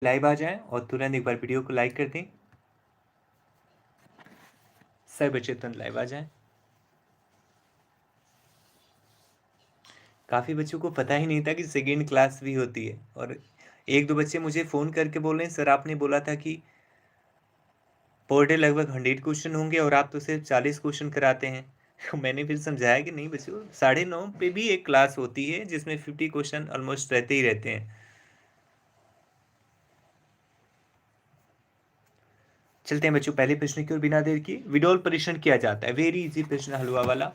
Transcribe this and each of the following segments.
Live आ जाएं और तुरंत एक बार वीडियो को लाइक कर दें। सब बच्चे तुरंत लाइव आ जाएं। काफ़ी बच्चों को पता ही नहीं था कि सेकेंड क्लास भी होती है, और एक दो बच्चे मुझे फ़ोन करके बोल रहे हैं, सर आपने बोला था कि पर डे लगभग 100 क्वेश्चन होंगे और आप तो सिर्फ 40 क्वेश्चन कराते हैं। मैंने फिर समझाया कि नहीं बच्चों, 9:30 पे भी एक क्लास होती है जिसमें 50 क्वेश्चन ऑलमोस्ट रहते ही रहते हैं। चलते हैं बच्चों पहले प्रश्न की ओर बिना देर किए। विडोल परीक्षण किया जाता है, वेरी इजी प्रश्न हलवा वाला।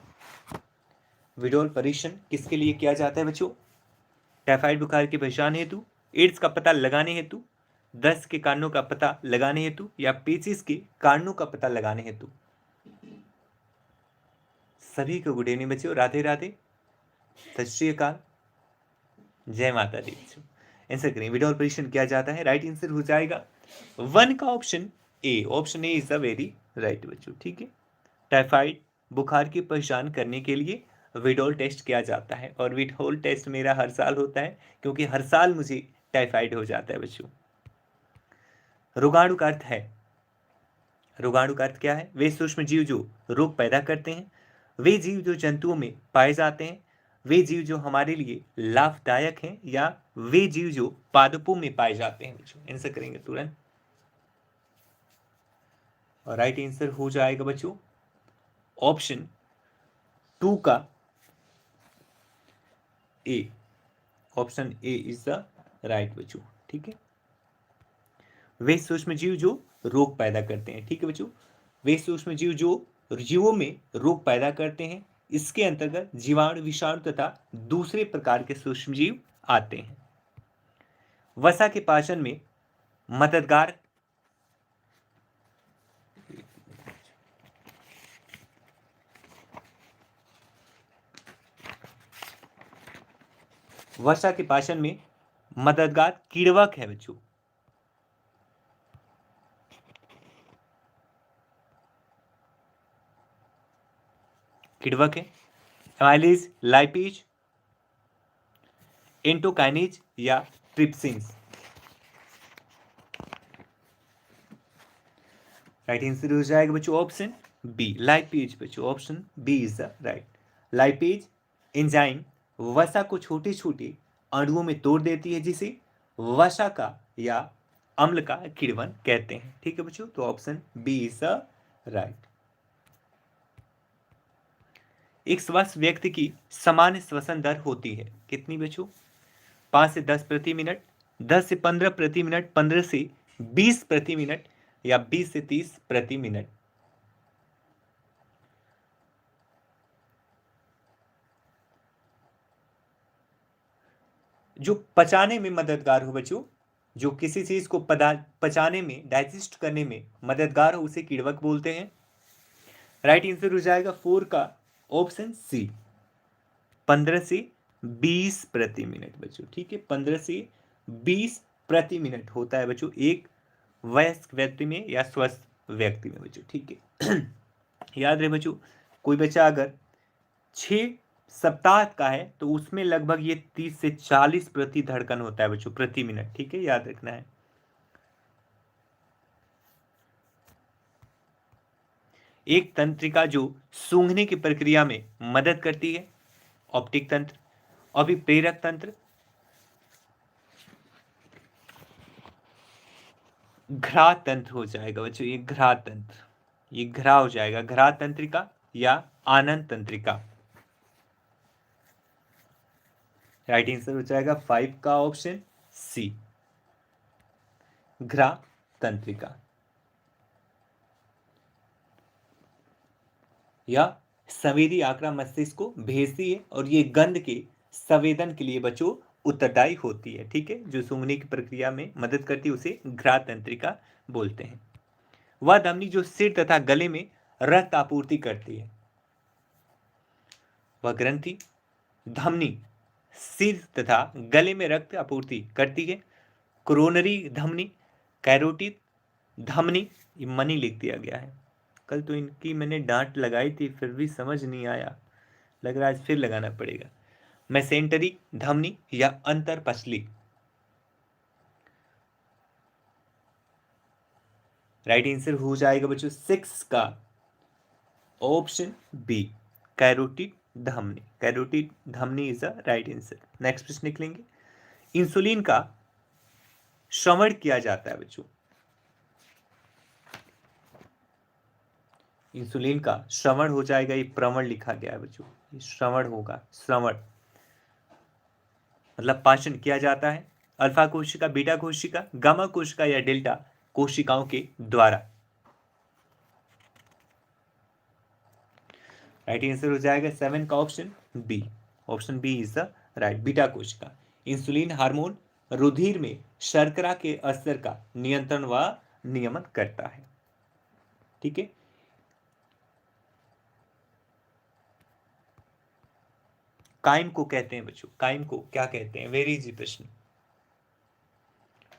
विडोल परीक्षण किसके लिए किया जाता है बच्चों? टाइफाइड बुखार की पहचान हेतु, एड्स का पता लगाने हेतु, दस्त के कारणों का पता लगाने हेतु, या पेचिस के कारणों का पता लगाने हेतु। सभी को गुड इवनिंग बच्चों, राधे राधे, सत श्री अकाल, जय माता दी बच्चों। आंसर करें, विडोल परीक्षण किया जाता है, राइट आंसर हो जाएगा 1 का option A. Option A is the very right बच्चों, ठीक है। टाइफाइड बुखार की पहचान करने के लिए विडोल टेस्ट किया जाता है, और विडोल टेस्ट मेरा हर साल होता है क्योंकि हर साल मुझे टाइफाइड हो जाता है बच्चों। रोगाणु का अर्थ है, रोगाणु का अर्थ क्या है? वे सूक्ष्म जीव जो रोग पैदा करते हैं, वे जीव जो जंतुओं में पाए जाते हैं, वे जीव जो हमारे लिए लाभदायक हैं, या वे जीव जो पादपों में पाए जाते हैं बच्चों। आंसर करेंगे तुरंत, और राइट आंसर हो जाएगा बच्चों ऑप्शन 2 का A. Option A is the right बच्चों, ठीक है। वे सूक्ष्म जीव जो रोग पैदा करते हैं, ठीक है बच्चों। वे सूक्ष्म जीव जो जीवों में रोग पैदा करते हैं, इसके अंतर्गत जीवाणु, विषाणु तथा दूसरे प्रकार के सूक्ष्म जीव आते हैं। वसा के पाचन में मददगार वसा के पाचन में मददगार कीड़वक है बच्चों। कीड़वक है एमाइलेज, लाइपेज, एंटोकाइनेज या ट्रिप्सिन्स। राइट आंसर हो जाएगा बच्चों ऑप्शन बी, लाइपेज बच्चों। Option B is the right. Lipase enzyme वसा को छोटे छोटे अणुओं में तोड़ देती है, जिसे वसा का या अम्ल का किण्वन कहते हैं, ठीक है बच्चों। तो option B is the right. एक स्वस्थ व्यक्ति की सामान्य श्वसन दर होती है कितनी बच्चों? 5 से 10 प्रति मिनट, 10 से 15 प्रति मिनट, 15 से 20 प्रति मिनट, या 20 से 30 प्रति मिनट। जो पचाने में मददगार हो बच्चों, जो किसी चीज को पचाने में, डाइजेस्ट करने में मददगार हो, उसे कीड़वक बोलते हैं। राइट आंसर हो जाएगा 4 का ऑप्शन सी, 15 से 20 प्रति मिनट बच्चों, ठीक है। 15 से 20 प्रति मिनट होता है बच्चों एक वयस्क व्यक्ति में या स्वस्थ व्यक्ति में बच्चों, ठीक है। याद रहे बच्चों, कोई बच्चा अगर 6 सप्ताह का है तो उसमें लगभग ये 30 से 40 प्रति धड़कन होता है बच्चों प्रति मिनट, ठीक है, याद रखना है। एक तंत्रिका जो सूंघने की प्रक्रिया में मदद करती है, ऑप्टिक तंत्र, अभिप्रेरक तंत्र, घ्राण तंत्र हो जाएगा बच्चों, ये घ्राण तंत्र, ये घ्रा हो जाएगा, घ्राण तंत्रिका या आनंद तंत्रिका। राइट आंसर हो जाएगा 5 का ऑप्शन सी, घ्रा तंत्रिका या संवेदी आंकड़ा मस्तिष्क को भेजती है, और ये गंध के संवेदन के लिए बच्चों उत्तरदायी होती है, ठीक है। जो सूंघने की प्रक्रिया में मदद करती है उसे घ्राण तंत्रिका बोलते हैं। वह धमनी जो सिर तथा गले में रक्त आपूर्ति करती है, वह ग्रंथि धमनी सिर तथा गले में रक्त आपूर्ति करती है। कोरोनरी धमनी, कैरोटिड धमनी, ये मनी लिख दिया गया है। कल तो इनकी मैंने डांट लगाई थी, फिर भी समझ नहीं आया, लग रहा है आज फिर लगाना पड़ेगा। मेसेंटरी धमनी या अंतर पसली, राइट आंसर हो जाएगा बच्चों 6 का ऑप्शन बी, कैरोटिड धमनी। कैरोटिड धमनी is the right answer. Next प्रश्न निकलेंगे। इंसुलिन का श्रवण किया जाता है बच्चों। इंसुलिन का श्रवण हो जाएगा, ये प्रवण लिखा गया है बच्चों, ये श्रवण होगा। श्रवण मतलब पाचन किया जाता है अल्फा कोशिका, बीटा कोशिका, गामा कोशिका या डेल्टा कोशिकाओं के द्वारा। राइट आंसर हो जाएगा 7 का option B. Option B is the right, beta कोशिका। इंसुलिन हार्मोन रुधिर में शर्करा के स्तर का नियंत्रण व नियमन करता है। ठीक है, काइम को कहते हैं बच्चों, काइम को क्या कहते हैं? वेरी इजी प्रश्न।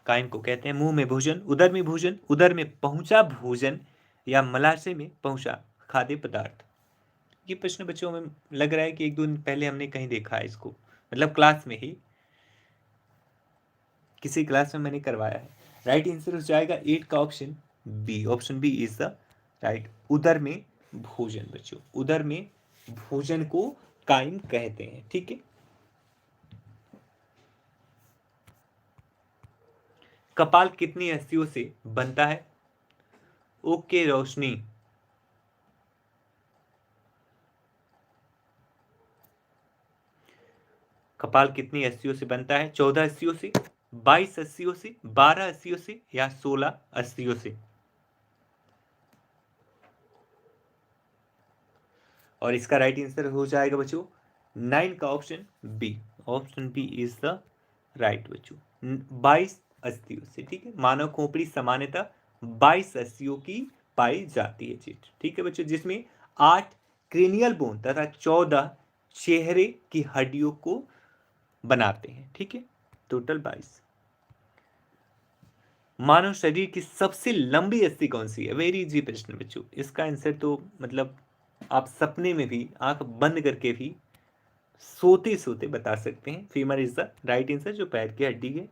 काइम को कहते हैं मुंह में भोजन, उदर में भोजन, उदर में पहुंचा भोजन या मलाशय में पहुंचा खाद्य पदार्थ। ये प्रश्न बच्चों में लग रहा है कि एक दो दिन पहले हमने कहीं देखा है इसको, मतलब क्लास में ही, किसी क्लास में मैंने करवाया है। राइट आंसर हो जाएगा 8 का option B. Option B is the right, उदर में भोजन बच्चों, उदर में भोजन को काइम कहते हैं। ठीक है, कपाल कितनी अस्थियों से बनता है? ओके रोशनी, कपाल कितनी अस्थियों से बनता है? 14 अस्थियों से, 22 अस्थियों से, 12 अस्थियों से या 16 अस्थियों से? और इसका राइट आंसर हो जाएगा बच्चों 9 का option B. Option B is the right बच्चों, 22 अस्थियों से। ठीक है, मानव खोपड़ी सामान्यतः 22 अस्थियों की पाई जाती है। ठीक है बच्चों, जिसमें 8 क्रेनियल बोन तथा 14 चेहरे की हड्डियों को बनाते हैं। ठीक है, टोटल 22। मानव शरीर की सबसे लंबी अस्थि कौन सी है? वेरी इजी प्रश्न बच्चों, इसका आंसर तो मतलब आप सपने में भी आंख बंद करके भी सोते सोते बता सकते हैं। Femur is the right answer, जो पैर की हड्डी है।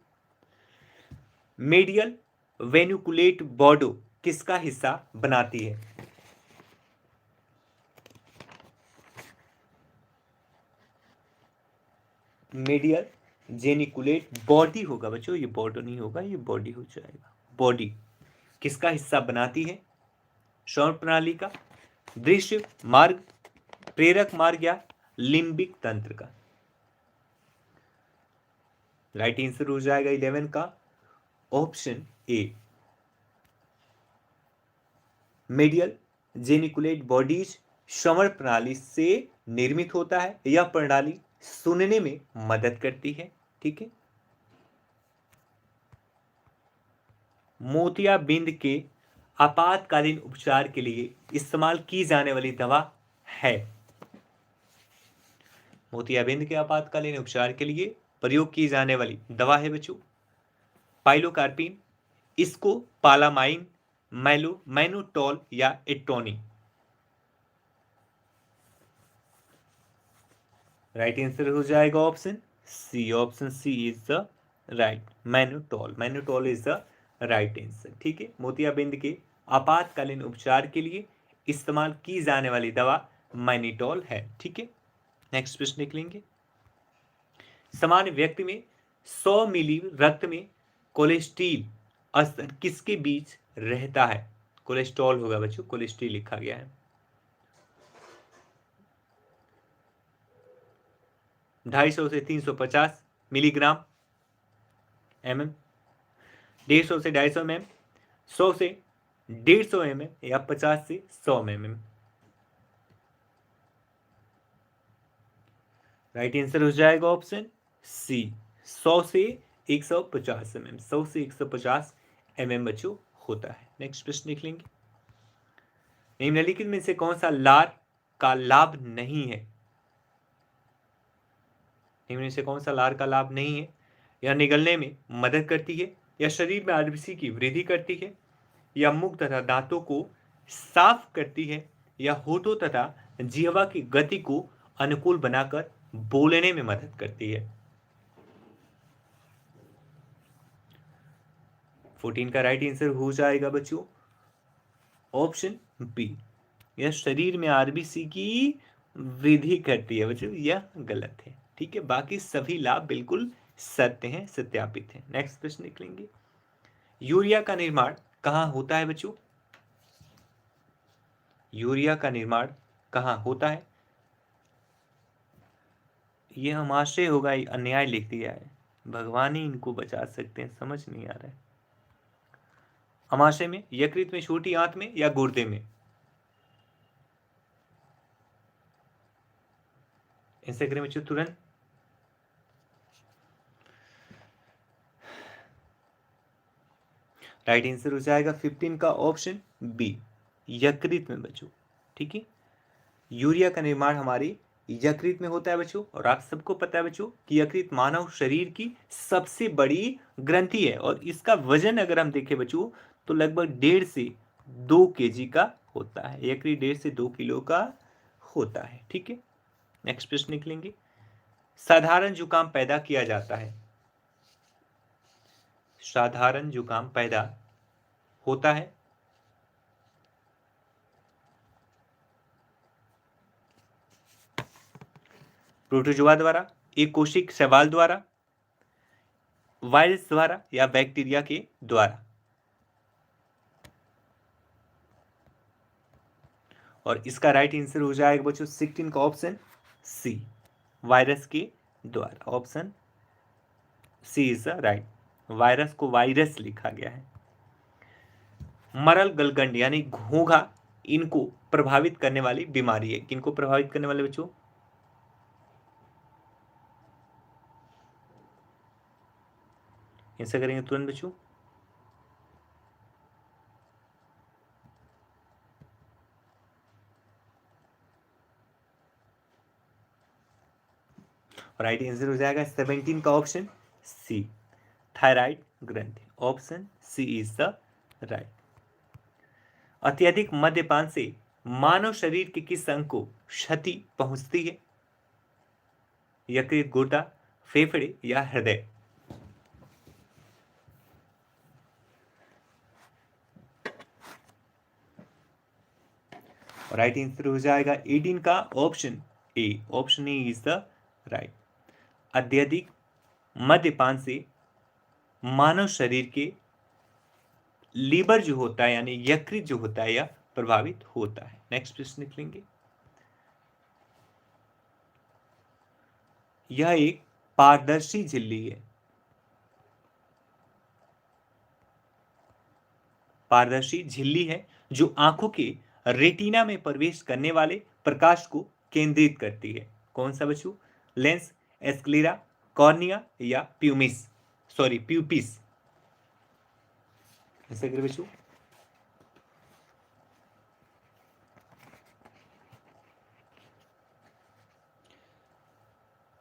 मेडियल वेन्युकुलेट बॉडो किसका हिस्सा बनाती है? मेडियल जेनिकुलेट बॉडी होगा बच्चों, ये बॉडो नहीं होगा, ये बॉडी हो जाएगा। बॉडी किसका हिस्सा बनाती है? श्रवण प्रणाली का, दृश्य मार्ग, प्रेरक मार्ग या लिम्बिक तंत्र का? राइट आंसर हो जाएगा 11 का option A. Medial geniculate bodies श्रवण प्रणाली से निर्मित होता है। यह प्रणाली सुनने में मदद करती है। ठीक है, मोतियाबिंद के आपातकालीन उपचार के लिए इस्तेमाल की जाने वाली दवा है? मोतियाबिंद के आपातकालीन उपचार के लिए प्रयोग की जाने वाली दवा है बच्चों पाइलोकार्पिन, इसको पालामाइन, मैनोटॉल या एटोनी? राइट आंसर हो जाएगा option C. Option C is the right, mannitol. Mannitol is the right answer. ठीक है, मोतियाबिंद के आपातकालीन उपचार के लिए इस्तेमाल की जाने वाली दवा मैनिटॉल है। ठीक है, नेक्स्ट प्रश्न निकलेंगे। सामान्य व्यक्ति में 100 मिली रक्त में कोलेस्ट्रॉल स्तर किसके बीच रहता है? कोलेस्ट्रॉल होगा बच्चों, कोलेस्ट्रॉल लिखा गया है। 250 से 350 मिलीग्राम mm, 150 से 250 mm, 100 से 150 mm या 50 से 100 mm? राइट आंसर हो जाएगा ऑप्शन सी, 100 से 150 mm। 100 से 150 mm बच्चों होता है। नेक्स्ट प्रश्न लिख लेंगे। निम्नलिखित में से कौन सा लार का लाभ नहीं है? निम्न से कौन सा लार का लाभ नहीं है? यह निगलने में मदद करती है, या शरीर में आरबीसी की वृद्धि करती है, या मुख तथा दांतों को साफ करती है, या होठों तथा जिह्वा की गति को अनुकूल बनाकर बोलने में मदद करती है? 14 का राइट आंसर हो जाएगा बच्चों ऑप्शन बी, यह शरीर में आरबीसी की वृद्धि करती है बच्चों, यह गलत है। ठीक है, बाकी सभी लाभ बिल्कुल सत्य हैं, सत्यापित हैं। नेक्स्ट प्रश्न निकलेंगे, यूरिया का निर्माण कहाँ होता है बच्चों? यूरिया का निर्माण कहाँ होता है? ये हम आश्चर्य होगा, अन्याय लिख दिया है, भगवान ही इनको बचा सकते हैं, समझ नहीं आ रहा है। अमाशय में, यकृत में, छोटी आंत में या गुर्दे में? ऐसे करें बच्चों तुरंत। राइट आंसर हो जाएगा 15 का ऑप्शन बी, यकृत में बच्चों। ठीक है, यूरिया का निर्माण हमारे यकृत में होता है बच्चों, और आप सबको पता है बच्चों कि यकृत मानव शरीर की सबसे बड़ी ग्रंथि है, और इसका वजन अगर हम देखें बच्चों तो लगभग 1.5 से 2 kg का होता है। यकृत 1.5 से 2 किलो का होता है। ठीक है, नेक्स्ट प्रश्न निकलेंगे, साधारण जुकाम पैदा किया जाता है, साधारण जुकाम पैदा होता है प्रोटोजोआ द्वारा, एक कोशिक शैवाल द्वारा, वायरस द्वारा या बैक्टीरिया के द्वारा? और इसका राइट आंसर हो जाएगा बच्चों 16 का ऑप्शन सी, वायरस के द्वारा। Option C is the right, virus को वायरस लिखा गया है। मरल गलगंड यानी घोंघा इनको प्रभावित करने वाली बीमारी है, किनको प्रभावित करने वाले बच्चों? ऐसा करेंगे तुरंत बच्चों। राइट आंसर हो जाएगा 17 का ऑप्शन सी, थायराइड ग्रंथि। Option C is the right. अत्यधिक मद्यपान से मानव शरीर के किस अंग को क्षति पहुंचती है? यकृत, गुर्दा, फेफड़े या हृदय? राइट आंसर हो जाएगा 18 का option A, option A is the right. अत्यधिक मद्यपान से मानव शरीर के लीवर जो होता है यानी यकृत जो होता है यह प्रभावित होता है। नेक्स्ट प्रश्न निकलेंगे, यह एक पारदर्शी झिल्ली है, पारदर्शी झिल्ली है जो आंखों के रेटिना में प्रवेश करने वाले प्रकाश को केंद्रित करती है। कौन सा बच्चों? लेंस, एस्क्लेरा, कॉर्निया या प्यूमिस, सॉरी प्यूपिस? ऐसे करें बच्चों।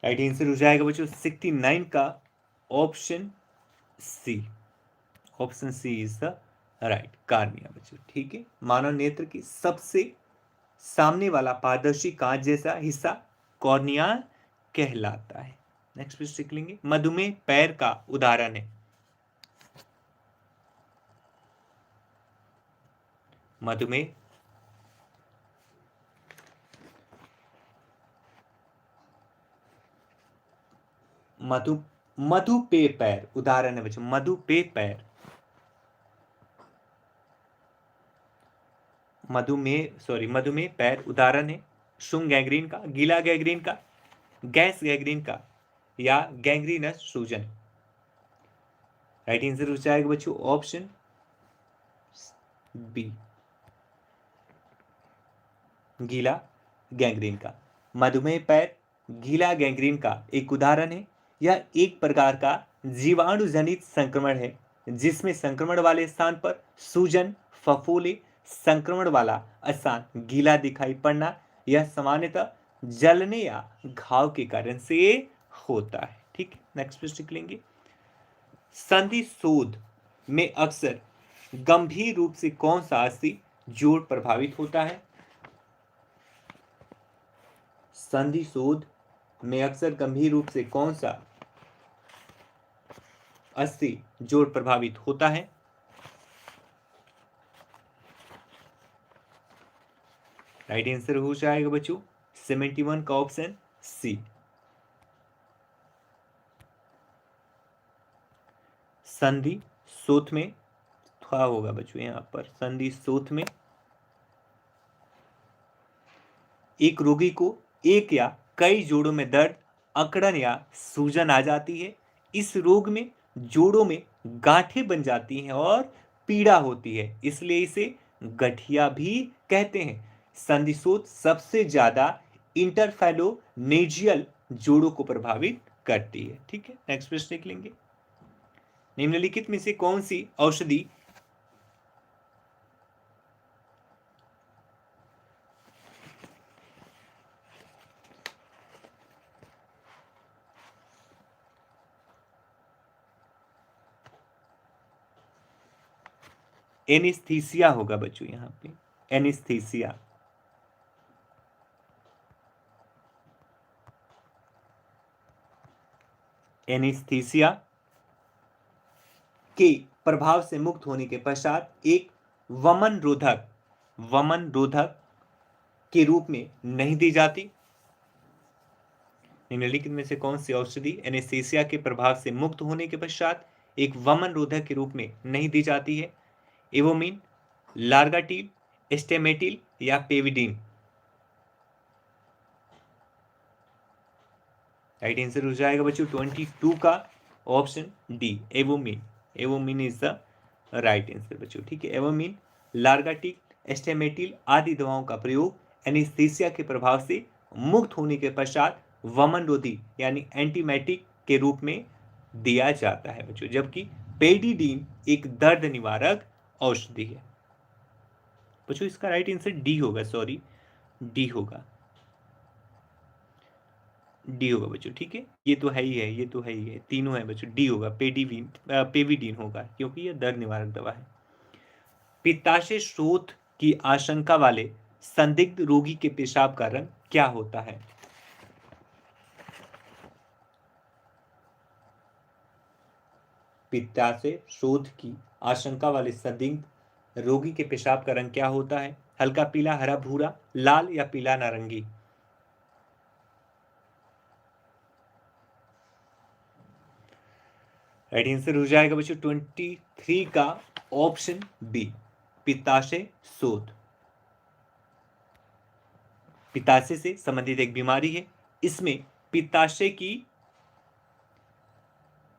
राइट आंसर हो जाएगा बच्चों 69 का option C, option C is the right, cornea बच्चों। ठीक है, मानव नेत्र की सबसे सामने वाला पारदर्शी कांच जैसा हिस्सा कॉर्निया कहलाता है। नेक्स्ट प्रश्न सीख लेंगे, मधुमेह पैर का उदाहरण है, मधुमेह मधुपेय पैर उदाहरण है बच्चों, मधुपेय पैर, मधुमेह पैर उदाहरण है शुंग गैंग्रीन का, गीला गैंग्रीन का, गैस गैंग्रीन का या गैंग्रीनस सूजन? राइट आंसर हो जाएगा बच्चों ऑप्शन बी, गीला गैंग्रीन का। मधुमेह पैर गीला गैंग्रीन का एक उदाहरण है। यह एक प्रकार का जीवाणु जनित संक्रमण है जिसमें संक्रमण वाले स्थान पर सूजन, फफूंदी, संक्रमण वाला स्थान गीला दिखाई पड़ना, यह सामान्यतः जलने या घाव के कारण से होता है। ठीक, नेक्स्ट प्रश्न लेंगे, संधि शोध में अक्सर गंभीर रूप से कौन सा अस्थि जोड़ प्रभावित होता है? संधि शोध में अक्सर गंभीर रूप से कौन सा अस्थि जोड़ प्रभावित होता है? राइट आंसर हो जाएगा बच्चों 71 का ऑप्शन सी। संधि सोथ में था होगा बच्चों, यहाँ पर संधि सोथ में एक रोगी को एक या कई जोड़ों में दर्द, अकड़न या सूजन आ जाती है। इस रोग में जोड़ों में गांठें बन जाती हैं और पीड़ा होती है, इसलिए इसे गठिया भी कहते हैं। संधिशोथ सबसे ज्यादा इंटरफेलोनेजियल जोड़ों को प्रभावित करती है। ठीक है, नेक्स्ट प्रश्न देख लेंगे। निम्नलिखित में से कौन सी औषधि एनेस्थीसिया होगा बच्चों, यहां पे एनेस्थीसिया। एनेस्थीसिया के प्रभाव से मुक्त होने के पश्चात एक वमन रोधक के रूप में नहीं दी जाती। निम्नलिखित में से कौन सी औषधि एनेस्थीसिया के प्रभाव से मुक्त होने के पश्चात एक वमन रोधक के रूप में नहीं दी जाती है? एवोमिन, लार्गाटिल, एस्टेमेटिल या पेविडिन? राइट आंसर हो जाएगा बच्चों 22 का option D, Avomine. Avomine is the right answer बच्चों। ठीक है, एवोमिन, लार्गाटिल, एस्टेमेटिल आदि दवाओं का प्रयोग एनेस्थीसिया के प्रभाव से मुक्त होने के पश्चात वमन रोधी यानी एंटीमेटिक के रूप में दिया जाता है बच्चों, जबकि पेडिडीन एक दर्द निवारक औषधि है बच्चों। इसका राइट आंसर डी होगा, सॉरी डी होगा, डी होगा बच्चों। ठीक है, ये तो है ही है, ये तो है ही है, तीनों है बच्चों, डी होगा, पेविडीन होगा क्योंकि ये दर्द निवारक दवा है। पित्ताशय शोथ की आशंका वाले संदिग्ध रोगी के पेशाब का रंग क्या होता है? पित्ताशय शोथ की आशंका वाले संदिग्ध रोगी के पेशाब का रंग क्या होता है? हल्का पीला, हरा भूरा, लाल या पीला नारंगी? राइट आंसर हो जाएगा बच्चों 23 का ऑप्शन बी, पित्ताशय शोथ। पित्ताशय से संबंधित एक बीमारी है, इसमें पित्ताशय की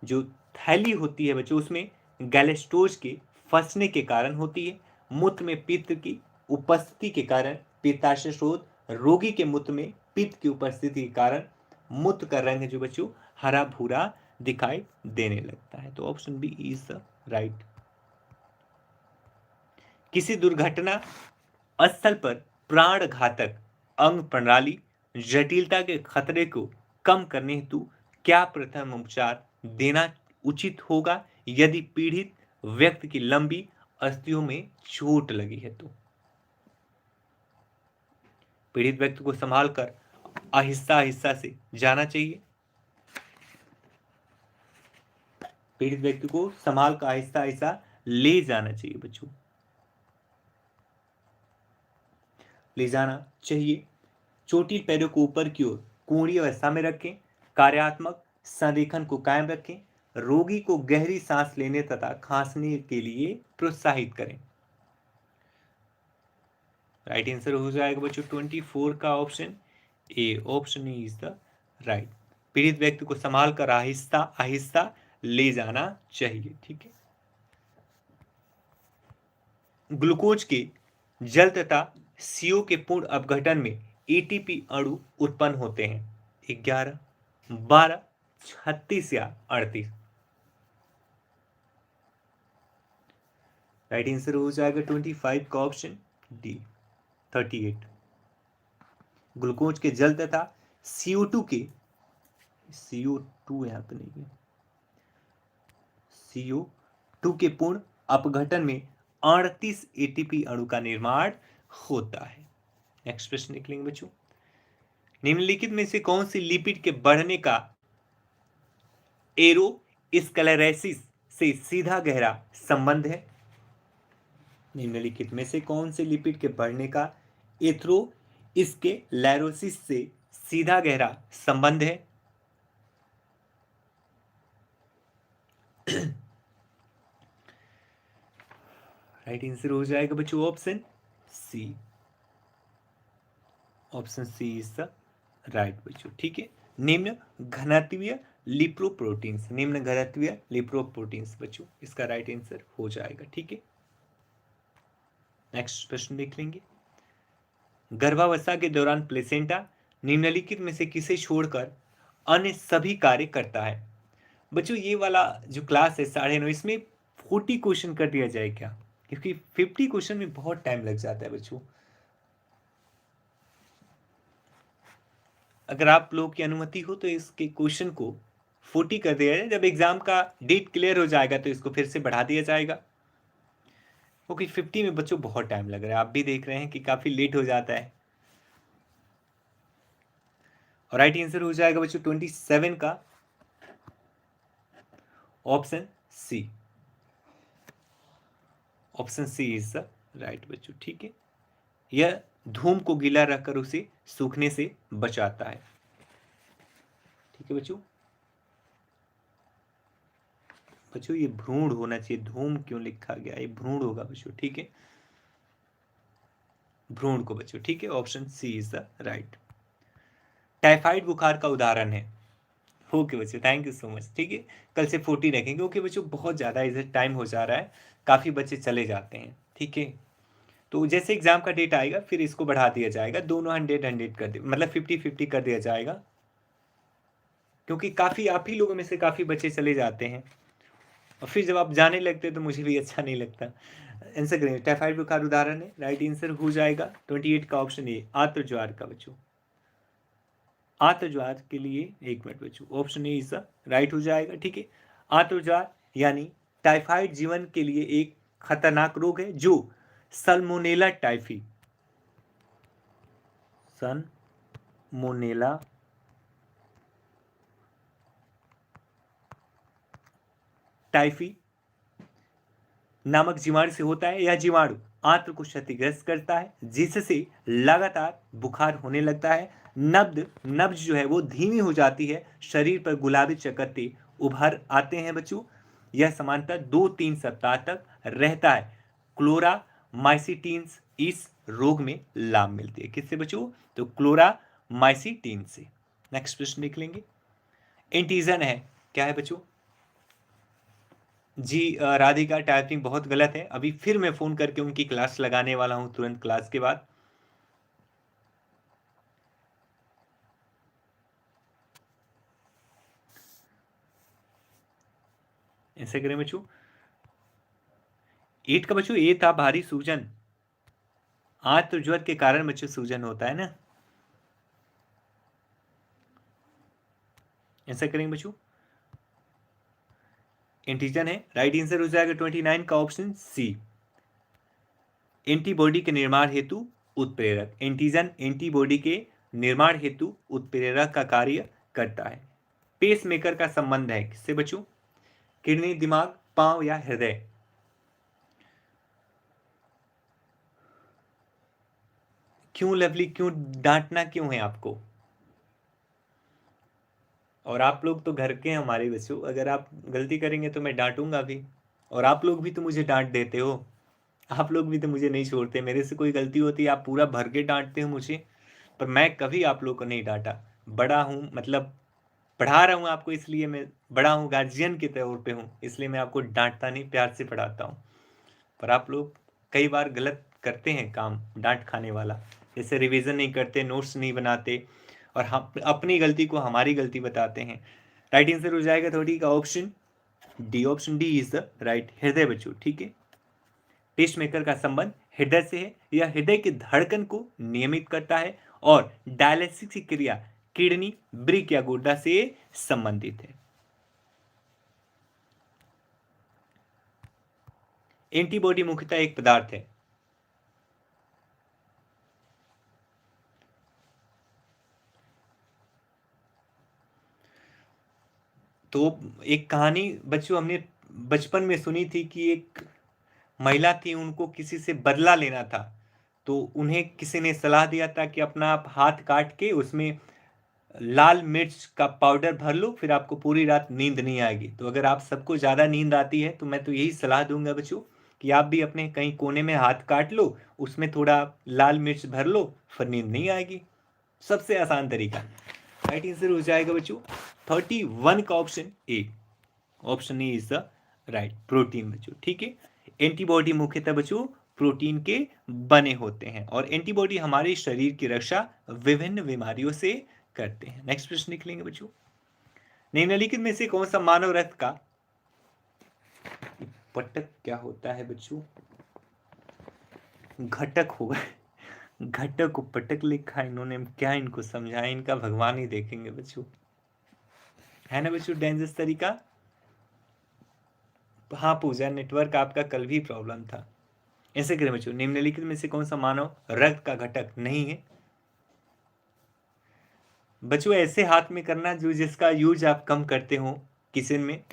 जो थैली होती है बच्चों उसमें गैलेस्टोज के फंसने के कारण होती है। मूत्र में पित्त की उपस्थिति के कारण पित्ताशय शोथ, रोगी के मूत्र में पित्त की उपस्थिति के कारण मूत्र का रंग जो बच्चों हरा भूरा दिखाई देने लगता है। तो option B is the right. किसी दुर्घटना स्थल पर प्राण घातक अंग प्रणाली जटिलता के खतरे को कम करने हेतु क्या प्रथम उपचार देना उचित होगा यदि पीड़ित व्यक्ति की लंबी अस्थियों में चोट लगी है? तो पीड़ित व्यक्ति को संभाल कर आहिस्ता आहिस्ता से जाना चाहिए। पीड़ित व्यक्ति को संभाल कर आहिस्ता आहिस्ता ले जाना चाहिए बच्चों, ले जाना चाहिए। चोटिल पैरों को ऊपर की ओर कोणीय अवस्था में रखें। कार्यात्मक संरेखन को कायम रखें। रोगी को गहरी सांस लेने तथा खांसने के लिए प्रोत्साहित करें। राइट आंसर हो जाएगा बच्चों 24 का option A, option A is the right. पीड़ित व्यक्ति को संभाल कर आहिस्ता आहिस्ता ले जाना चाहिए। ठीक है, ग्लूकोज के जल तथा सीओ के पूर्ण अपघटन में एटीपी अणु उत्पन्न होते हैं 11, 12, 36 या 38? राइट आंसर हो जाएगा 25 का ऑप्शन डी, 38। ग्लूकोज के जल तथा CO2 के, CO2 यहां पे नहीं है, CO2 के पूर्ण अपघटन में 38 एटीपी अणु का निर्माण होता है। नेक्स्ट प्रश्न निकलेंगे बच्चों। निम्नलिखित में से कौन सी लिपिड के बढ़ने का एरोस्क्लेरोसिस से सीधा गहरा संबंध है? निम्नलिखित में से कौन से लिपिड के बढ़ने का इसके लैरोसिस से सीधा गहरा संबंध है। राइट आंसर हो जाएगा बच्चों option C. Option C is the right बच्चों। ठीक है, निम्न घनत्वीय लिपोप्रोटीन्स, निम्न घनत्वीय लिपोप्रोटीन्स बच्चों इसका राइट आंसर हो जाएगा। ठीक है, नेक्स्ट प्रश्न देख लेंगे। गर्भावस्था के दौरान प्लेसेंटा निम्नलिखित में से किसे छोड़कर अन्य सभी कार्य करता है? बच्चों ये वाला जो क्लास है 9:30 इसमें 40 क्वेश्चन कर दिया जाए क्या? क्योंकि 50 क्वेश्चन में बहुत टाइम लग जाता है बच्चों। अगर आप लोग की अनुमति हो तो इसके क्वेश्चन को 40 कर दिया जाए। जब एग्जाम का डेट क्लियर हो जाएगा तो इसको फिर से बढ़ा दिया जाएगा, क्योंकि 50 में बच्चों बहुत टाइम लग रहा है। आप भी देख रहे हैं कि काफी लेट हो जाता है। और राइट आंसर हो जाएगा बच्चों 27 का option C. Option C is the right बच्चों। ठीक है, यह धूम को गीला रखकर उसे सूखने से बचाता है। ठीक है बच्चों, बच्चों ये भ्रूण होना चाहिए, धूम क्यों लिखा गया, ये भ्रूण होगा बच्चों। ठीक है, भ्रूण को बच्चों। ठीक है, option C is the right. Typhoid बुखार का उदाहरण है। ओके बच्चों, थैंक यू सो मच। ठीक है, कल से 40 रखेंगे। ओके बच्चों, बहुत ज़्यादा इधर टाइम हो जा रहा है, काफ़ी बच्चे चले जाते हैं। ठीक है, तो जैसे एग्जाम का डेट आएगा फिर इसको बढ़ा दिया जाएगा, दोनों 100-100 कर दे, मतलब 50-50 कर दिया जाएगा, क्योंकि काफ़ी आप ही लोगों में से काफ़ी बच्चे चले जाते हैं और फिर जब आप जाने लगते हैं तो मुझे भी अच्छा नहीं लगता। आंसर करेंगे, टाइफाइड बुखार उदाहरण है। राइट आंसर हो जाएगा 28 का ऑप्शन ए, आंत्र ज्वार का बच्चों। आंत्र ज्वार के लिए 1 मिनट बच्चों, option A is the right हो जाएगा। ठीक है, आंत्र ज्वार यानी टाइफाइड जीवन के लिए एक खतरनाक रोग है जो सल्मोनेला टाइफी, सल्मोनेला टाइफी नामक जीवाणु से होता है। यह जीवाणु आंत्र को क्षतिग्रस्त करता है जिससे लगातार बुखार होने लगता है, नब्ज जो है वो धीमी हो जाती है, शरीर पर गुलाबी चकत्ते उभर आते हैं बच्चों। यह सामान्यतः 2-3 सप्ताह तक रहता है। क्लोरामाइसिटीन्स इस रोग में लाभ मिलती है। किससे बच्चों? तो क्लोरामाइसिटीन से। नेक्स्ट प्रश्न देख लेंगे। एंटीजन है, क्या है बच्चों? जी राधिका, टाइपिंग बहुत गलत है। अभी फिर मैं फ़ोन करके उनकी क्लास लगाने वाला हूँ तुरंत क्लास के बाद। ऐसे करें बच्चों। 8 का बच्चों ए था, भारी सूजन। आंत्र ज्वर के कारण बच्चों सूजन होता है ना। ऐसा करेंगे बच्चों, एंटीजन है। राइट आंसर हो जाएगा 29 का ऑप्शन सी, एंटीबॉडी के निर्माण हेतु उत्प्रेरक। एंटीजन एंटीबॉडी के निर्माण हेतु उत्प्रेरक का कार्य करता है। पेसमेकर का संबंध है किससे बच्चों? किडनी, दिमाग, पांव या हृदय? क्यों लवली, क्यों डांटना क्यों है आपको? और आप लोग तो घर के हैं हमारे बच्चों, अगर आप गलती करेंगे तो मैं डांटूंगा भी। और आप लोग भी तो मुझे डांट देते हो, आप लोग भी तो मुझे नहीं छोड़ते। मेरे से कोई गलती होती है आप पूरा भर के डांटते हो मुझे, पर मैं कभी आप लोग को नहीं डांटा। बड़ा हूँ, मतलब पढ़ा रहा हूँ आपको, इसलिए मैं बड़ा हूँ, गार्जियन के तौर पे हूँ, इसलिए मैं आपको डांटता नहीं, प्यार से पढ़ाता हूँ। पर आप लोग कई बार गलत करते हैं काम, डांट खाने वाला, जैसे रिवीजन नहीं करते, नोट्स नहीं बनाते और हम अपनी गलती को हमारी गलती बताते हैं। राइट आंसर हो जाएगा 30 का option D. Option D is the right, हृदय बच्चों। ठीक है, पेसमेकर का संबंध हृदय से है। यह हृदय की धड़कन को नियमित करता है और डायलिसिस की क्रिया किडनी, ब्रिक या गुर्दा से संबंधित है। एंटीबॉडी मुख्यतः एक पदार्थ है। तो एक कहानी बच्चों हमने बचपन में सुनी थी कि एक महिला थी, उनको किसी से बदला लेना था, तो उन्हें किसी ने सलाह दिया था कि अपना आप हाथ काट के उसमें लाल मिर्च का पाउडर भर लो, फिर आपको पूरी रात नींद नहीं आएगी। तो अगर आप सबको ज़्यादा नींद आती है तो मैं तो यही सलाह दूंगा बच्चों कि आप भी अपने कहीं कोने में हाथ काट लो, उसमें थोड़ा लाल मिर्च भर लो, फिर नींद नहीं आएगी। सबसे आसान तरीका। राइट आंसर हो जाएगा बच्चों 31 का option A. Option A is the right, protein बच्चों। ठीक है, एंटीबॉडी मुख्यतः बच्चों प्रोटीन के बने होते हैं और एंटीबॉडी हमारे शरीर की रक्षा विभिन्न बीमारियों से करते हैं। नेक्स्ट प्रश्न निकलेंगे बच्चों, निम्नलिखित में से कौन सा मानव रक्त का पटक क्या होता है बच्चों? घटक होगा। घटक को पटक लिखा इन्होंने, क्या इनको समझाया, इनका भगवान ही देखेंगे बच्चों, है ना बच्चों डेंजरस तरीका। हाँ पूजा, नेटवर्क आपका कल भी प्रॉब्लम था। ऐसे करें बच्चों, निम्नलिखित में से कौन सा मानव रक्त का घटक नहीं है? बच्चों ऐसे हाथ में करना जो जिसका यूज आप कम करते हो किचन में।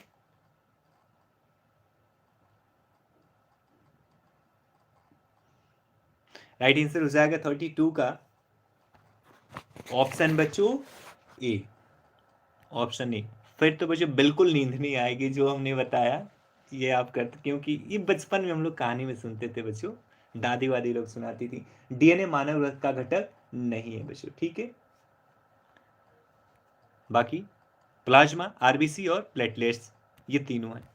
राइट आंसर हो जाएगा 32 का ऑप्शन बच्चों ए। ऑप्शन ए। फिर तो बच्चों बिल्कुल नींद नहीं आएगी जो हमने बताया ये आप करते, क्योंकि ये बचपन में हम लोग कहानी में सुनते थे बच्चों, दादी वादी लोग सुनाती थी। डीएनए मानव रक्त का घटक नहीं है बच्चों। ठीक है, बाकी प्लाज्मा, आरबीसी और प्लेटलेट्स ये तीनों हैं।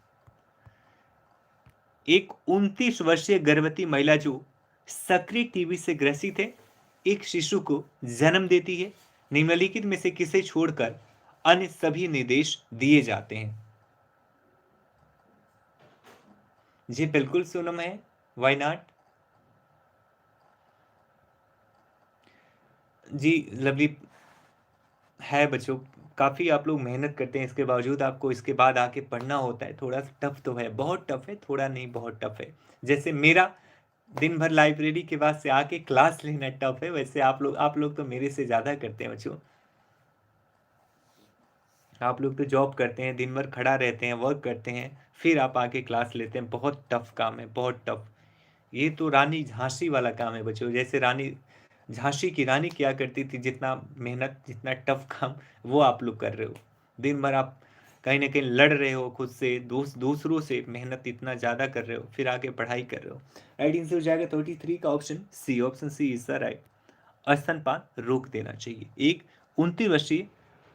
एक 29 वर्षीय गर्भवती महिला जो सक्रिय टीबी से ग्रसित है एक शिशु को जन्म देती है, निम्नलिखित में से किसे छोड़कर अन्य सभी निर्देश दिए जाते हैं? जी बिल्कुल सोनम है, व्हाई नॉट। जी लवली है बच्चों, काफ़ी आप लोग मेहनत करते हैं, इसके बावजूद आपको इसके बाद आके पढ़ना होता है। थोड़ा सा टफ तो है, बहुत टफ है, थोड़ा नहीं बहुत टफ है। जैसे मेरा दिन भर लाइब्रेरी के बाद से आके क्लास लेना टफ है, वैसे आप लोग तो मेरे से ज़्यादा करते हैं बच्चों। आप लोग तो जॉब करते हैं, दिन भर खड़ा रहते हैं, वर्क करते हैं, फिर आप आके क्लास लेते हैं। बहुत टफ काम है, बहुत टफ। ये तो रानी झांसी वाला काम है बच्चों, जैसे रानी झांसी की रानी क्या करती थी, जितना मेहनत जितना टफ काम वो आप लोग कर रहे हो। दिन भर आप कहीं ना कहीं लड़ रहे हो खुद से, दूसरों से मेहनत इतना ज़्यादा कर रहे हो, फिर आके पढ़ाई कर रहे हो। राइट आंसर हो जाएगा 33 का option C. Option C is the right. स्तनपान रोक देना चाहिए। एक 29 वर्षीय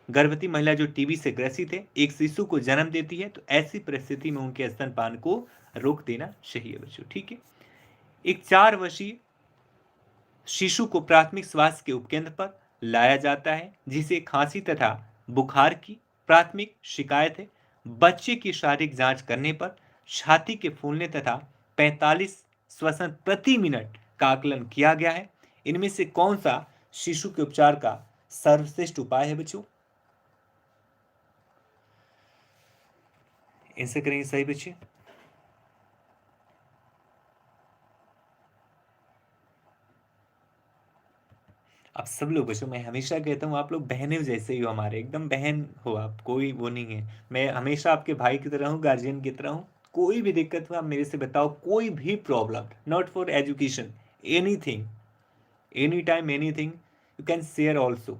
गर्भवती महिला जो टीबी से ग्रसित है एक शिशु को जन्म देती है, तो ऐसी परिस्थिति में उनके स्तनपान को रोक देना चाहिए बच्चों। ठीक है, एक 4 वर्षीय शिशु को प्राथमिक स्वास्थ्य के उपकेंद्र पर लाया जाता है जिसे खांसी तथा बुखार की प्राथमिक शिकायत है। बच्चे की शारीरिक जांच करने पर छाती के फूलने तथा 45 श्वसन प्रति मिनट का आकलन किया गया है। इनमें से कौन सा शिशु के उपचार का सर्वश्रेष्ठ उपाय है बच्चों? इनसे करेंगे सही बच्चे। आप सब लोग बच्चों, मैं हमेशा कहता हूँ आप लोग बहनें जैसे ही हो हमारे, एकदम बहन हो आप, कोई वो नहीं है। मैं हमेशा आपके भाई की तरह हूँ, गार्जियन की तरह हूँ। कोई भी दिक्कत हो आप मेरे से बताओ, कोई भी problem, not for education, anything, any time anything you can share also.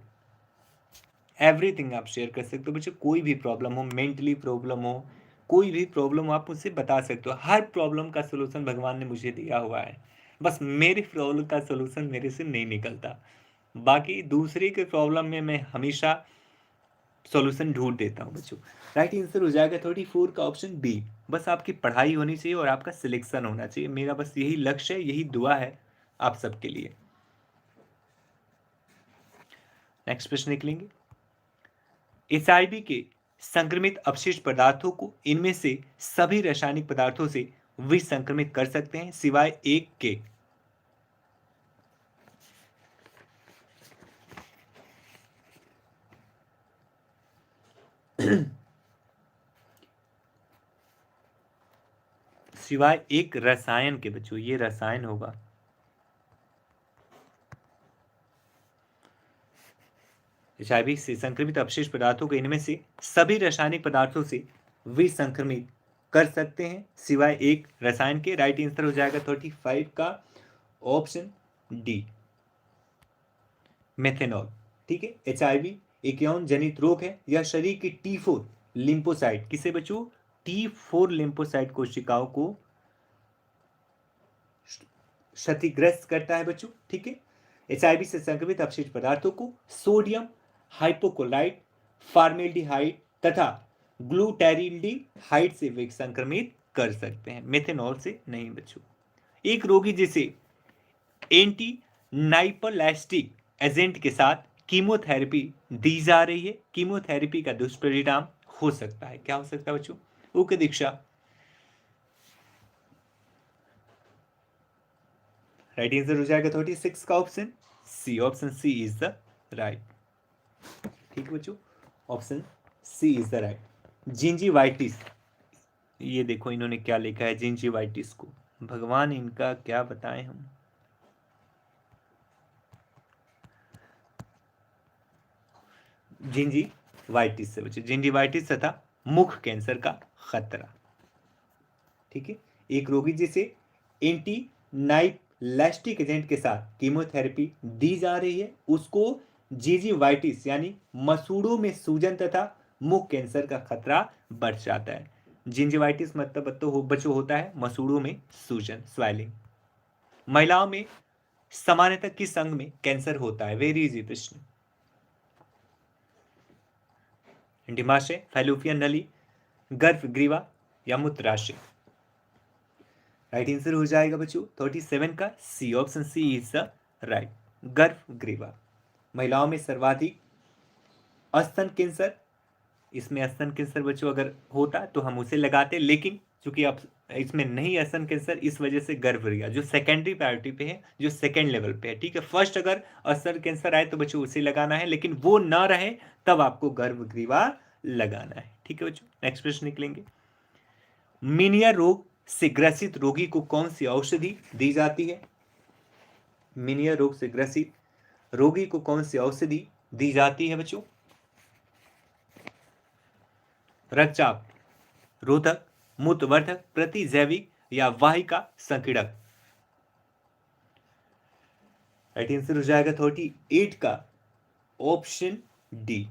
Everything आप शेयर कर सकते हो बच्चों। कोई भी प्रॉब्लम हो, मेंटली प्रॉब्लम हो, कोई भी प्रॉब्लम हो, आप मुझसे बता सकते हो। हर प्रॉब्लम का सोल्यूशन भगवान ने मुझे दिया हुआ है, बस मेरी प्रॉब्लम का सोल्यूशन मेरे से नहीं निकलता। बाकी दूसरे के प्रॉब्लम में मैं हमेशा सॉल्यूशन ढूंढ देता हूँ बच्चों। राइट आंसर हो जाएगा 34 का ऑप्शन बी। बस आपकी पढ़ाई होनी चाहिए और आपका सिलेक्शन होना चाहिए, मेरा बस यही लक्ष्य है, यही दुआ है आप सबके लिए। नेक्स्ट प्रश्न निकलेंगे, एचआईवी के संक्रमित अपशिष्ट पदार्थों को इनमें से सभी रासायनिक पदार्थों से विसंक्रमित कर सकते हैं सिवाय एक के? सिवाय एक रसायन के बच्चों, ये रसायन होगा। एचआईवी से संक्रमित अपशिष्ट पदार्थों को इनमें से सभी रासायनिक पदार्थों से विसंक्रमित कर सकते हैं सिवाय एक रसायन के। राइट आंसर हो जाएगा 35 का ऑप्शन डी मेथेनॉल। ठीक है, HIV एक यौन जनित रोग है। यह शरीर की T4 लिम्फोसाइट, किसे बच्चों, T4 लिम्फोसाइट कोशिकाओं को क्षतिग्रस्त करता है बच्चों। ठीक है, HIV से संक्रमित अपशिष्ट पदार्थों को सोडियम हाइपोक्लोराइड, फॉर्मेल्डिहाइड तथा ग्लूटैरिल्डिहाइड से वे संक्रमित कर सकते हैं, मेथेनॉल से नहीं बच्चों। एक रोगी जिसे एंटी नाइपलास्टिक एजेंट के साथ कीमोथेरेपी दी जा रही है, कीमोथेरेपी का दुष्परिणाम हो सकता है, क्या हो सकता है बच्चों, उक्त दीक्षा। राइट आंसर हो जाएगा 36 का option C, option C is the right. ठीक है बच्चों, option C is the right. Gingivitis, ये देखो इन्होंने क्या लिखा है जिंजीवाइटिस को, भगवान इनका क्या बताएं हम। जिंजीवाइटिस से बच्चों, जिंजीवाइटिस तथा मुख कैंसर का खतरा। ठीक है, एक रोगी जिसे एंटी नाइपलास्टिक एजेंट के साथ कीमोथेरेपी दी जा रही है, उसको जिंजीवाइटिस यानी मसूड़ों में सूजन तथा मुख कैंसर का खतरा बढ़ जाता है। जिंजीवाइटिस मतलब तो बच्चों होता है मसूड़ों में सूजन, स्वेलिंग। महिलाओं में सामान्यतः किस अंग में कैंसर होता है, वेरी इजी प्रश्न। डिंबाशय, फैलोपियन नली, गर्भग्रीवा या मूत्राशय। राइट आंसर हो जाएगा बच्चों 37 का C, option C is the right, गर्भग्रीवा। महिलाओं में सर्वाधिक स्तन कैंसर, इसमें स्तन कैंसर बच्चों अगर होता तो हम उसे लगाते, लेकिन चूंकि अब इसमें नहीं स्तन कैंसर, इस वजह से गर्भग्रीवा जो सेकेंडरी प्रायोरिटी पे है, जो सेकेंड लेवल पे है। ठीक है, फर्स्ट अगर स्तन कैंसर आए तो बच्चों उसे लगाना है, लेकिन वो ना रहे तब आपको गर्भग्रीवा लगाना है। ठीक है बच्चों, नेक्स्ट प्रश्न निकलेंगे। मीनिया रोग से ग्रसित रोगी को कौन सी औषधि दी जाती है, मीनिया रोग से ग्रसित रोगी को कौन सी औषधि दी जाती है बच्चों। रक्तचाप रोधक, मूत्रवर्धक, प्रतिजैविक या वाहिका संकीर्णक। राइट आंसर हो जाएगा 38 का ऑप्शन डी,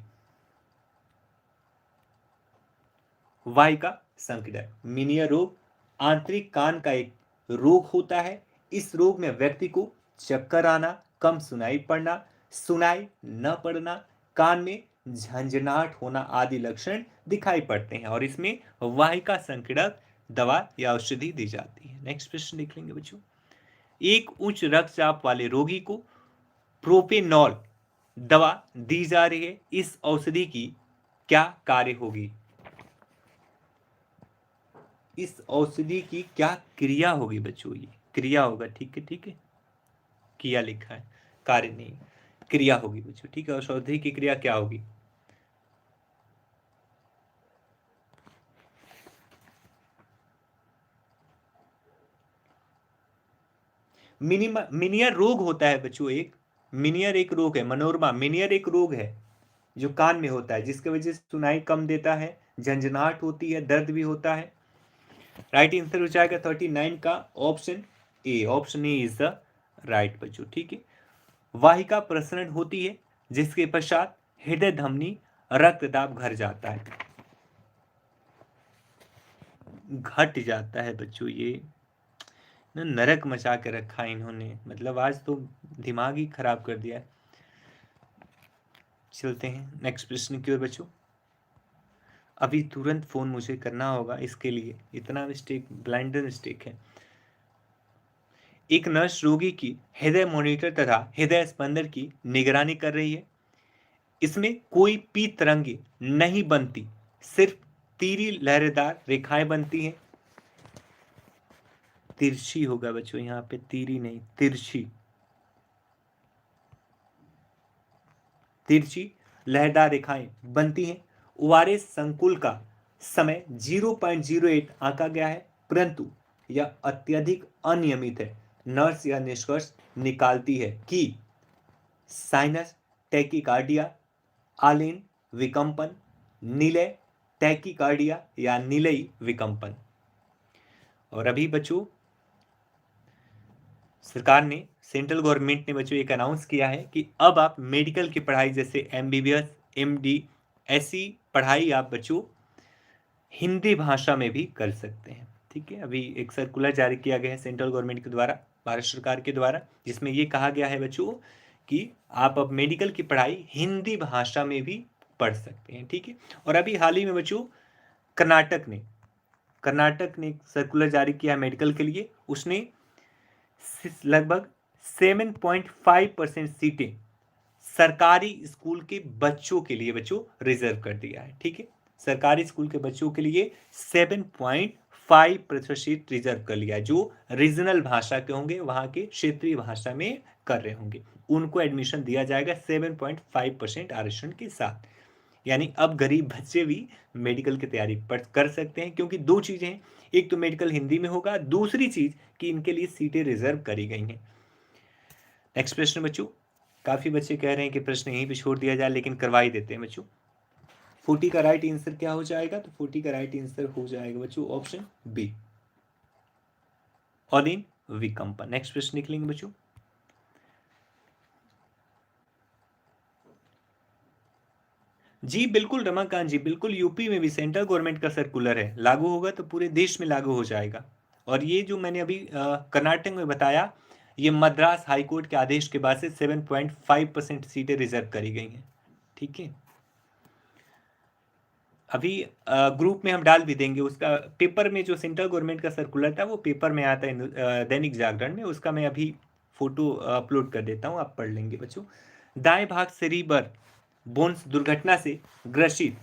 वाहिका संकीर्णक। मीनिया रोग आंतरिक कान का एक रोग होता है। इस रोग में व्यक्ति को चक्कर आना, कम सुनाई पड़ना, सुनाई न पड़ना, कान में झंझनाहट होना आदि लक्षण दिखाई पड़ते हैं, और इसमें वाहिका संकीर्णक दवा या औषधि दी जाती है। नेक्स्ट प्रश्न देख लेंगे बच्चों। एक उच्च रक्तचाप वाले रोगी को प्रोपेनॉल दवा दी जा रही है, इस औषधि की क्या कार्य होगी, इस औषधि की क्या क्रिया होगी बच्चों, ये क्रिया होगा। ठीक है, ठीक है, किया लिखा है, कार्य नहीं, क्रिया होगी बच्चों। ठीक है, औषधि की क्रिया क्या होगी। मिनियर रोग होता है बच्चों, एक मिनियर एक रोग है, मनोरमा मिनियर एक रोग है जो कान में होता है, जिसकी वजह से सुनाई कम देता है, झंझनाहट होती है, दर्द भी होता है। राइट आंसर हो जाएगा 39 का option A, option A is the right बच्चों। ठीक है, वाहिका प्रसरण होती है, जिसके पश्चात हृदय धमनी रक्तदाब घट जाता है बच्चों। ये नरक मचा के रखा है इन्होंने, मतलब आज तो दिमाग ही खराब कर दिया है। चलते हैं नेक्स्ट प्रश्न की ओर बच्चों। अभी तुरंत फोन मुझे करना होगा, इसके लिए इतना मिस्टेक, ब्लाइंडर मिस्टेक है। एक नर्स रोगी की हृदय मॉनिटर तथा हृदय स्पंदन की निगरानी कर रही है। इसमें कोई पी तरंगे नहीं बनती, सिर्फ तीरी लहरेदार रेखाएं बनती हैं। तिरछी होगा बच्चों, यहाँ पे तीरी नहीं, तिरछी, तिरछी लहरदार रेखाएं बनती हैं। ओआरएस संकुल का समय 0.08 आंका गया है, परंतु यह अत्यधिक अनियमित है। नर्स यह निष्कर्ष निकालती है कि साइनस टैकीकार्डिया, आलेन विकंपन, निलय टैकीकार्डिया या निलयी विकंपन। और अभी बच्चों सरकार ने सेंट्रल गवर्नमेंट ने बच्चों एक अनाउंस किया है कि अब आप मेडिकल की पढ़ाई जैसे MBBS, MD, ऐसी पढ़ाई आप बच्चों हिंदी भाषा में भी कर सकते हैं। ठीक है, अभी एक सर्कुलर जारी किया गया है सेंट्रल गवर्नमेंट के द्वारा, भारत सरकार के द्वारा, जिसमें ये कहा गया है बच्चों कि आप अब मेडिकल की पढ़ाई हिंदी भाषा में भी पढ़ सकते हैं। ठीक है, और अभी हाल ही में बच्चों कर्नाटक ने सर्कुलर जारी किया मेडिकल के लिए। उसने लगभग 7.5% सीटें सरकारी स्कूल के बच्चों के लिए बच्चों रिजर्व कर दिया है। ठीक है, सरकारी स्कूल के बच्चों के लिए 7.5% रिजर्व कर लिया है, जो रीजनल भाषा के होंगे, वहां के क्षेत्रीय भाषा में कर रहे होंगे, उनको एडमिशन दिया जाएगा 7.5% आरक्षण के साथ। यानी अब गरीब बच्चे भी मेडिकल की तैयारी कर सकते हैं, क्योंकि दो चीजें हैं, एक तो मेडिकल हिंदी में होगा, दूसरी चीज कि इनके लिए सीटें रिजर्व करी गई हैं। नेक्स्ट प्रश्न बच्चों, काफी बच्चे कह रहे हैं कि प्रश्न यहीं पे छोड़ दिया जाए, लेकिन करवा ही देते हैं बच्चों। 40 का राइट आंसर क्या हो जाएगा? तो 40 का राइट आंसर हो जाएगा बच्चों ऑप्शन बी, ऑलिन विकम्पन। नेक्स्ट प्रश्न निकलेंगे बच्चों। जी बिल्कुल रमाकांत जी, बिल्कुल यूपी में भी सेंट्रल गवर्नमेंट का सर्कुलर है, लागू होगा तो पूरे देश में लागू हो जाएगा। और ये जो मैंने अभी कर्नाटक में बताया, ये मद्रास हाईकोर्ट के आदेश के बाद से 7.5% सीटें रिजर्व करी गई हैं। ठीक है, अभी ग्रुप में हम डाल भी देंगे उसका, पेपर में जो सेंट्रल गवर्नमेंट का सर्कुलर था वो पेपर में आता है दैनिक जागरण में, उसका मैं अभी फोटो अपलोड कर देता हूँ, आप पढ़ लेंगे बच्चों। दाएं भाग सेरिबर बोन्स दुर्घटना से ग्रसित,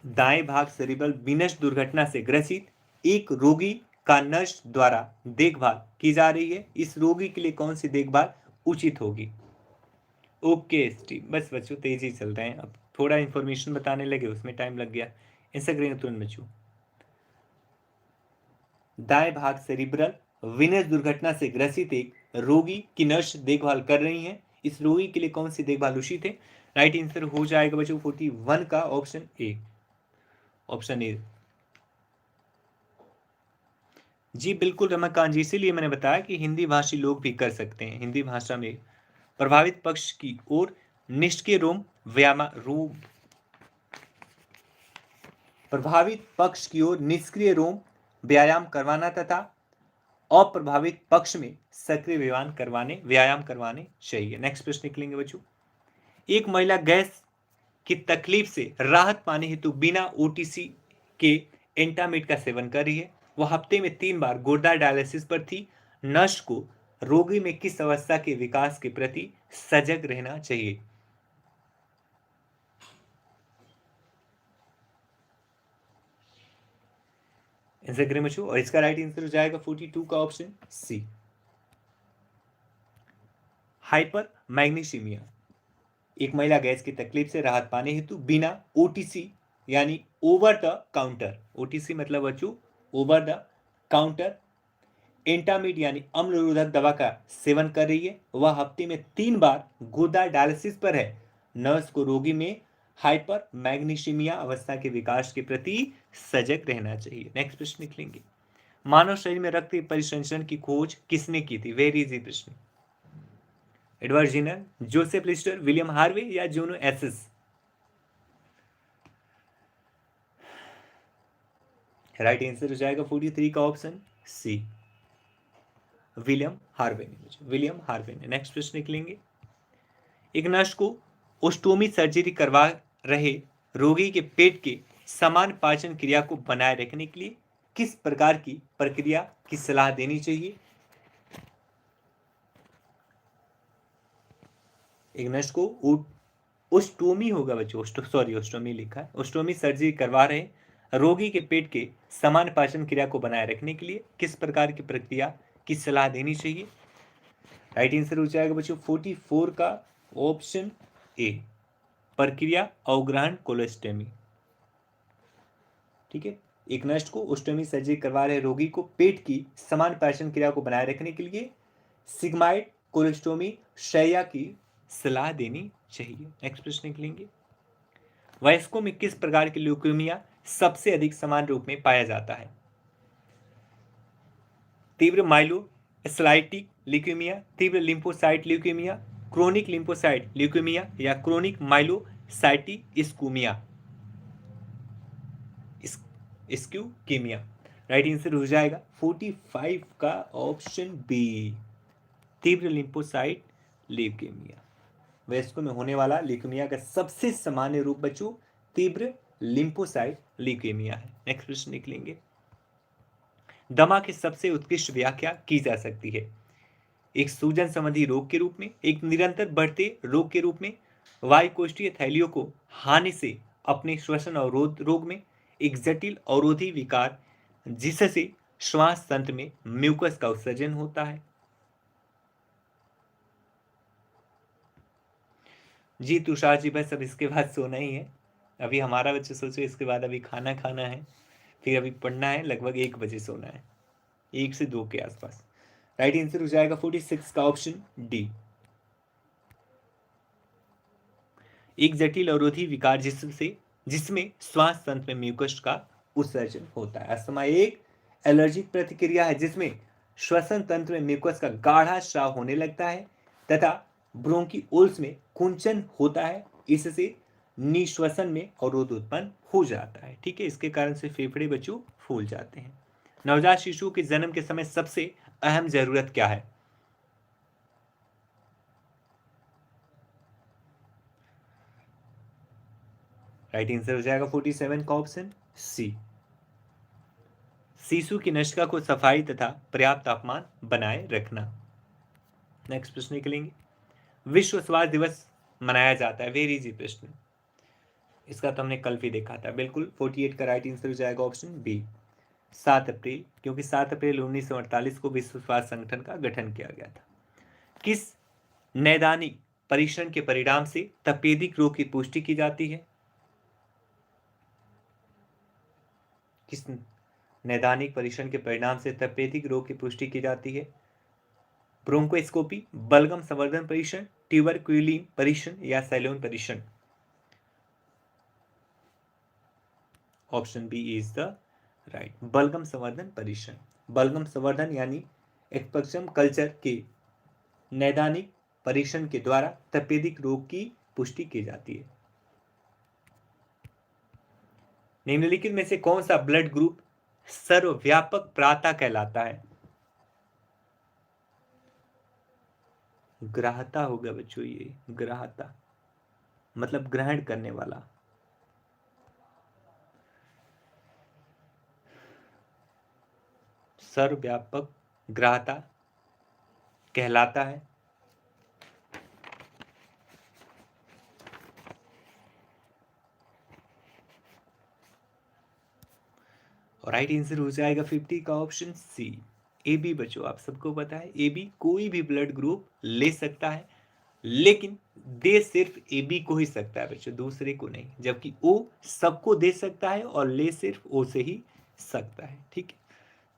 दाएं भाग सेरिब्रल विनस दुर्घटना से ग्रसित एक रोगी का नर्स द्वारा देखभाल की जा रही है, इस रोगी के लिए कौन सी देखभाल उचित होगी? ओके स्टीव, बस बच्चों तेजी चल रहे हैं, अब थोड़ा इंफॉर्मेशन बताने लगे उसमें टाइम लग गया, आंसर करेंगे तुरंत बच्चों। दाएं भाग सेरिब्रल विनस दुर्घटना से ग्रसित एक रोगी की नर्स देखभाल कर रही हैं, इस रोगी के लिए कौन सी देखभाल उचित है? राइट आंसर हो जाएगा बच्चों 41 का ऑप्शन ए, ऑप्शन ए। जी बिल्कुल रमाकांत जी, इसीलिए मैंने बताया कि हिंदी भाषी लोग भी कर सकते हैं हिंदी भाषा में। प्रभावित पक्ष की ओर निष्क्रिय रोम रोम, प्रभावित पक्ष की ओर निष्क्रिय रोम व्यायाम करवाना तथा अप्रभावित पक्ष में सक्रिय व्यायाम करवाने चाहिए। नेक्स्ट प्रश्न निकलेंगे बच्चों। एक महिला गैस की तकलीफ से राहत पाने हेतु बिना OTC के एंटामिड का सेवन कर रही है, वह हफ्ते में 3 बार गुर्दा डायलिसिस पर थी, नर्स को रोगी में किस अवस्था के विकास के प्रति सजग रहना चाहिए? आंसर करें बच्चों, और इसका राइट आंसर हो जाएगा 42 का ऑप्शन सी, हाइपर मैग्नीसीमिया। एक महिला गैस की तकलीफ से राहत पाने हेतु बिना OTC यानी ओवर द काउंटर, OTC मतलब बच्चों ओवर द काउंटर, एंटामिड यानी अम्लरोधक दवा का सेवन कर रही है, वह हफ्ते में 3 बार गुर्दा डायलिसिस पर है, नर्स को रोगी में हाइपर मैग्नीसीमिया अवस्था के विकास के प्रति सजग रहना चाहिए। नेक्स्ट प्रश्न लिखेंगे। मानव शरीर में रक्त परिसंचरण की खोज किसने की थी? वेरी इजी प्रश्न। Edward Jenner, Joseph Lister, William Harvey या जोनो एसिस? राइट आंसर हो जाएगा 43 का ऑप्शन सी, विलियम हार्वे ने, विलियम हार्वे ने। नेक्स्ट प्रश्न निकलेंगे। एक नर्स को ओस्टोमी सर्जरी करवा रहे रोगी के पेट के समान पाचन क्रिया को बनाए रखने के लिए किस प्रकार की प्रक्रिया की सलाह देनी चाहिए? एक नर्स को ओस्टोमी होगा बच्चों, ओस्टोमी लिखा है, ओस्टोमी सर्जरी करवा रहे रोगी के पेट के समान पाचन क्रिया को बनाए रखने के लिए किस प्रकार की प्रक्रिया की सलाह देनी चाहिए? राइट आंसर हो जाएगा बच्चों 44 का ऑप्शन ए, प्रक्रिया अवग्रहण कोलोस्टोमी। ठीक है, एक नर्स को ओस्टोमी सर्जरी करवा रहे रोगी को पेट की समान पाचन क्रिया को बनाए रखने के लिए सिग्माइड कोलोस्टोमी शैया की सलाह देनी चाहिए। नेक्स्ट प्रश्न निकलेंगे। वयस्कों में किस प्रकार की ल्यूकेमिया सबसे अधिक समान रूप में पाया जाता है? तीव्र माइलो स्लाइटिक ल्यूकेमिया, तीव्र lymphocyte leukaemia, chronic lymphocyte leukaemia या क्रोनिक माइलोसाइटिस्कुमिया, इस्क्यूकेमिया। राइट आंसर हो जाएगा 45 का ऑप्शन बी, तीव्र लिम्फोसाइट ल्यूकेमिया। वयस्कों में होने वाला ल्यूकेमिया का सबसे सामान्य रूप बच्चों तीव्र लिम्फोसाइट ल्यूकेमिया है। नेक्स्ट प्रश्न निकलेंगे, दमा की सबसे उत्कृष्ट व्याख्या की जा सकती है? एक सूजन संबंधी रोग के रूप में, एक निरंतर बढ़ते रोग के रूप में, वायुकोष्ठीय थैलियों को हानि से अपने श्वसन अवरोध रोग में, एक जटिल अवरोधी विकार जिससे श्वास तंत्र में म्यूकस का उत्सर्जन होता है। जी तुषार जी, बस अब इसके बाद सोना ही है। अभी हमारा बच्चे सोचो इसके बाद अभी खाना खाना है, फिर अभी पढ़ना है, लगभग 1 बजे सोना है, 1 से 2 के आसपास। राइट आंसर हो जाएगा 46 का ऑप्शन डी, एक जटिल अवरोधी विकार जिसमें श्वास तंत्र में म्यूकस का उत्सर्जन होता है। अस्थमा एक एलर्जिक प्रतिक्रिया है जिसमें श्वसन तंत्र में म्यूकस का गाढ़ा स्राव होने लगता है तथा ब्रोंकिओल्स में कुंचन होता है, इससे निश्वसन में अवरोध उत्पन्न हो जाता है। ठीक है, इसके कारण से फेफड़े बच्चों फूल जाते हैं। नवजात शिशु के जन्म के समय सबसे अहम जरूरत क्या है? राइट आंसर हो जाएगा 47 का ऑप्शन सी, शिशु की नशिका को सफाई तथा पर्याप्त तापमान बनाए रखना। नेक्स्ट प्रश्न निकलेंगे, विश्व स्वास्थ्य दिवस मनाया जाता है, वेरी इजी प्रश्न, इसका तो हमने कल भी देखा था। बिल्कुल 48 का राइट आंसर हो जाएगा ऑप्शन बी, 7 अप्रैल, क्योंकि 7 अप्रैल 1948 को विश्व स्वास्थ्य संगठन का गठन किया गया था। किस नैदानिक परीक्षण के परिणाम से तपेदिक रोग की पुष्टि की जाती है? किस नैदानिक परीक्षण के परिणाम से तपेदिक रोग की पुष्टि की जाती है? ब्रोंकोस्कोपी, बलगम संवर्धन परीक्षण, ट्यूबरक्यूलिन परीक्षण या सैलोन परीक्षण? Option B is the right, बलगम संवर्धन परीक्षण। बलगम संवर्धन यानी एक्सपल्शन कल्चर के नैदानिक परीक्षण के द्वारा तपेदिक रोग की पुष्टि की जाती है। निम्नलिखित में से कौन सा ब्लड ग्रुप सर्वव्यापक प्राता कहलाता है? ग्राहता होगा बच्चों, ये ग्राहता मतलब ग्रहण करने वाला। सर्वव्यापक ग्राहता कहलाता है। और राइट आंसर हो जाएगा 50 का ऑप्शन सी, ए बी। बच्चों आप सबको पता है ए बी कोई भी ब्लड ग्रुप ले सकता है, लेकिन दे सिर्फ ए बी को ही सकता है बच्चों, दूसरे को नहीं, जबकि ओ सबको दे सकता है और ले सिर्फ ओ से ही सकता है। ठीक है,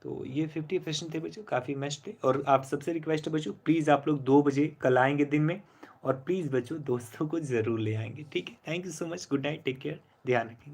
तो ये 50 प्रश्न थे बच्चों, काफ़ी मस्त थे। और आप सबसे रिक्वेस्ट है बच्चों, प्लीज़ आप लोग 2 बजे कल आएंगे दिन में, और प्लीज़ बच्चों दोस्तों को ज़रूर ले आएंगे। ठीक है, thank you so much, good night, take care, ध्यान रखेंगे।